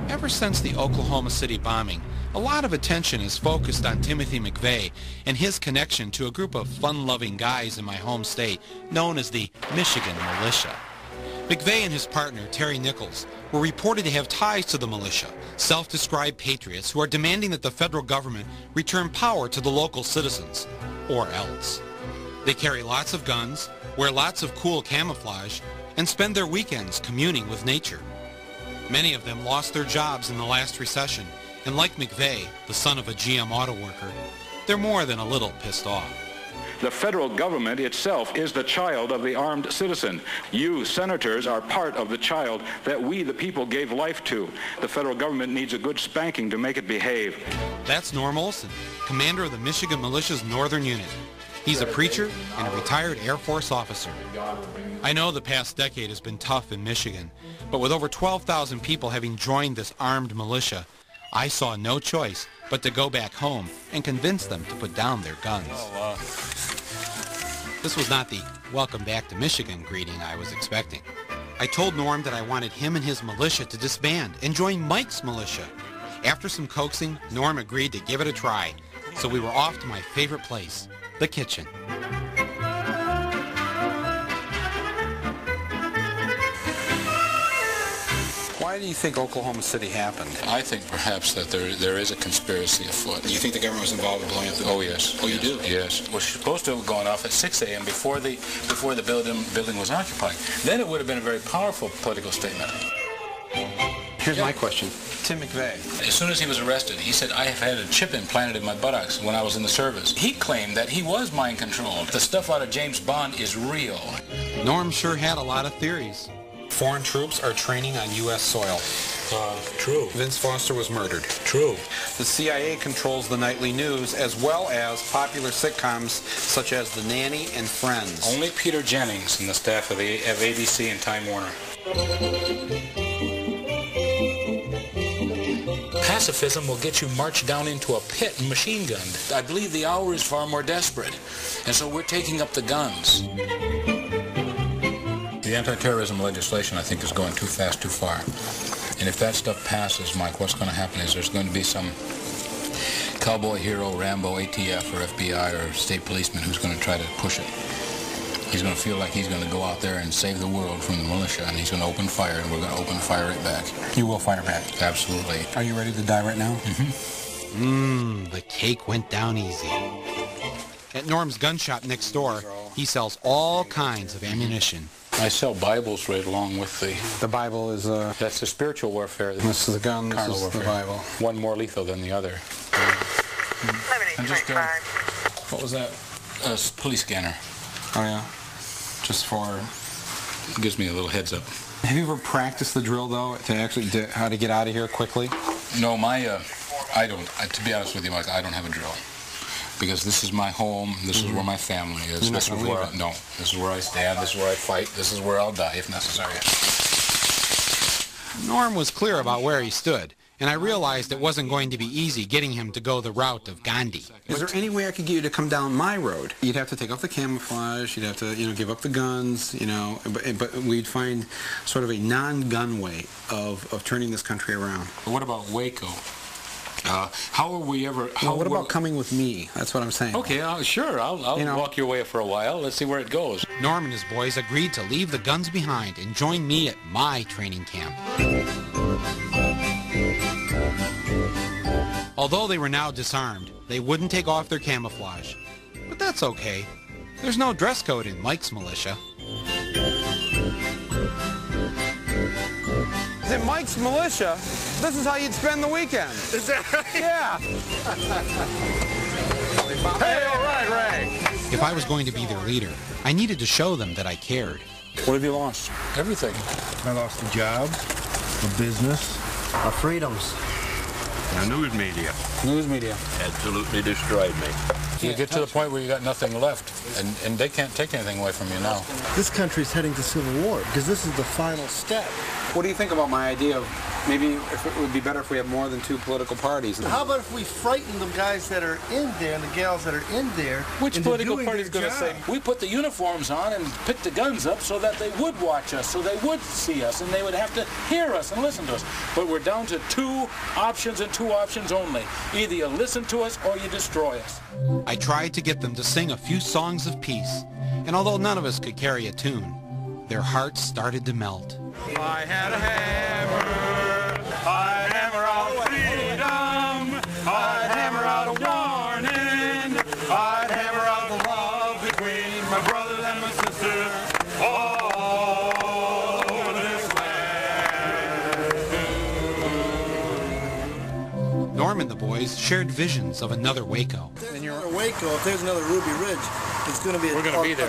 Ever since the Oklahoma City bombing, a lot of attention is focused on Timothy McVeigh and his connection to a group of fun-loving guys in my home state known as the Michigan Militia. McVeigh and his partner, Terry Nichols, were reported to have ties to the militia, self-described patriots who are demanding that the federal government return power to the local citizens, or else. They carry lots of guns, wear lots of cool camouflage, and spend their weekends communing with nature. Many of them lost their jobs in the last recession, and like McVeigh, the son of a GM auto worker, they're more than a little pissed off. The federal government itself is the child of the armed citizen. You, senators, are part of the child that we, the people, gave life to. The federal government needs a good spanking to make it behave. That's Norm Olson, commander of the Michigan Militia's Northern Unit. He's a preacher and a retired Air Force officer. I know the past decade has been tough in Michigan, but with over 12,000 people having joined this armed militia, I saw no choice but to go back home and convince them to put down their guns. This was not the welcome back to Michigan greeting I was expecting. I told Norm that I wanted him and his militia to disband and join Mike's militia. After some coaxing, Norm agreed to give it a try, so we were off to my favorite place, the kitchen. Why do you think Oklahoma City happened? I think perhaps that there is a conspiracy afoot. Do you think the government was involved in blowing up the building? Oh, yes. Oh, you do? Yes. We're supposed to have gone off at 6 a.m. before the building was occupied. Then it would have been a very powerful political statement. Here's my question. Tim McVeigh. As soon as he was arrested, he said, I have had a chip implanted in my buttocks when I was in the service. He claimed that he was mind-controlled. The stuff out of James Bond is real. Norm sure had a lot of theories. Foreign troops are training on U.S. soil. True. Vince Foster was murdered. True. The CIA controls the nightly news as well as popular sitcoms such as The Nanny and Friends. Only Peter Jennings and the staff of ABC and Time Warner. Pacifism will get you marched down into a pit and machine gunned. I believe the hour is far more desperate, and so we're taking up the guns. The anti-terrorism legislation, I think, is going too fast, too far. And if that stuff passes, Mike, what's going to happen is there's going to be some cowboy hero, Rambo, ATF, or FBI, or state policeman who's going to try to push it. He's going to feel like he's going to go out there and save the world from the militia, and he's going to open fire, and we're going to open fire right back. You will fire back? Absolutely. Are you ready to die right now? Mm-hmm. The cake went down easy. At Norm's gun shop next door, he sells all kinds of ammunition. I sell Bibles right along with The Bible is That's the spiritual warfare. This is the gun, this is the Bible. One more lethal than the other. What was that? A police scanner. Oh, yeah. Just for... It gives me a little heads up. Have you ever practiced the drill, though, to actually how to get out of here quickly? No, I don't. To be honest with you, Mike, I don't have a drill. Because this is my home, this is where my family is. This is where this is where I stand, this is where I fight, this is where I'll die if necessary. Norm was clear about where he stood, and I realized it wasn't going to be easy getting him to go the route of Gandhi. Is there any way I could get you to come down my road? You'd have to take off the camouflage, you'd have to, give up the guns, but we'd find sort of a non-gun way of turning this country around. What about Waco? How are we ever... what about coming with me? That's what I'm saying. Okay, sure. I'll walk your way for a while. Let's see where it goes. Norm and his boys agreed to leave the guns behind and join me at my training camp. Although they were now disarmed, they wouldn't take off their camouflage. But that's okay. There's no dress code in Mike's militia. In Mike's militia, this is how you'd spend the weekend. Is that right? Yeah. Hey, all right, Ray. If I was going to be their leader, I needed to show them that I cared. What have you lost? Everything. I lost a job, a business, our freedoms. The news media. News media. Absolutely destroyed me. You get to the point where you got nothing left, and they can't take anything away from you now. This country's heading to civil war because this is the final step. What do you think about my idea of maybe if it would be better if we have more than 2 political parties. How about if we frighten the guys that are in there and the gals that are in there? Which political party is going to say, we put the uniforms on and pick the guns up so that they would watch us, so they would see us, and they would have to hear us and listen to us. But we're down to 2 options and 2 options only. Either you listen to us or you destroy us. I tried to get them to sing a few songs of peace, and although none of us could carry a tune, their hearts started to melt. I had a hammer. I'd hammer out freedom. I'd hammer out a warning. I'd hammer out the love between my brothers and my sisters all over this land. Norm and the boys shared visions of another Waco. In Waco, if there's another Ruby Ridge, it's going to be a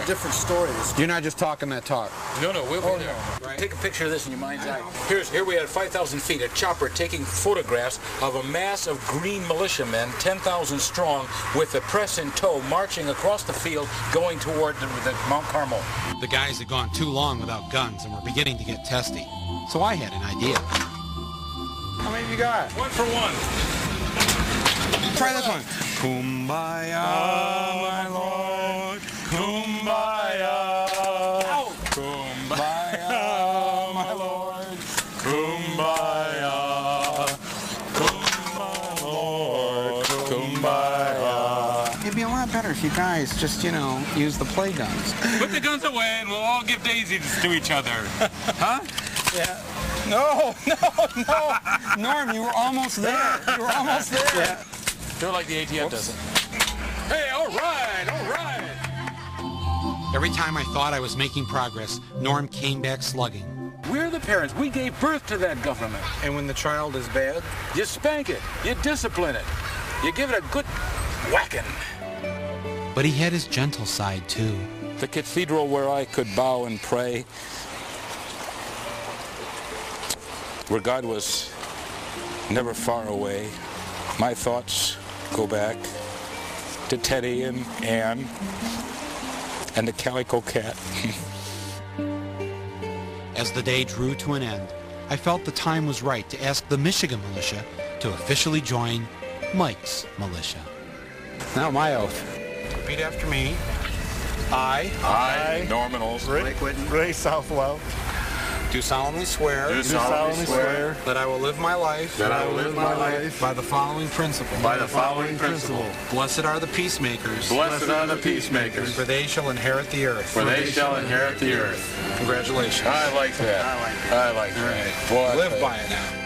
different story. You're not just talking that talk. No, we'll be there. Right. Take a picture of this in your mind's eye. Here we had 5,000 feet, a chopper taking photographs of a mass of green militiamen, 10,000 strong, with the press in tow, marching across the field, going toward the Mount Carmel. The guys had gone too long without guns and were beginning to get testy. So I had an idea. How many have you got? 1 for 1. Try this one. Kumbaya, my Lord. Kumbaya. Ow. Kumbaya, my Lord. Kumbaya. Kumbaya, Lord. Kumbaya. It'd be a lot better if you guys just, use the play guns. Put the guns away and we'll all give daisies to each other. Huh? Yeah. No. Norm, you were almost there. Yeah. Do it like the ATF does it. Hey, all right. Every time I thought I was making progress, Norm came back slugging. We're the parents. We gave birth to that government. And when the child is bad? You spank it. You discipline it. You give it a good whacking. But he had his gentle side, too. The cathedral where I could bow and pray, where God was never far away. My thoughts go back to Teddy and Ann and the calico cat. As the day drew to an end, I felt the time was right to ask the Michigan Militia to officially join Mike's Militia. Now my oath. Repeat after me. I, Norman Olson. Ray Southwell. do solemnly swear. Do solemnly swear that I will live my life. that I will live my life by the following principle. by the following principle. Blessed are the peacemakers. Blessed are the peacemakers, For they shall inherit the earth. for they shall inherit the earth. Congratulations. I like that. I like that. All right. Boy, I Live tell you. by it now.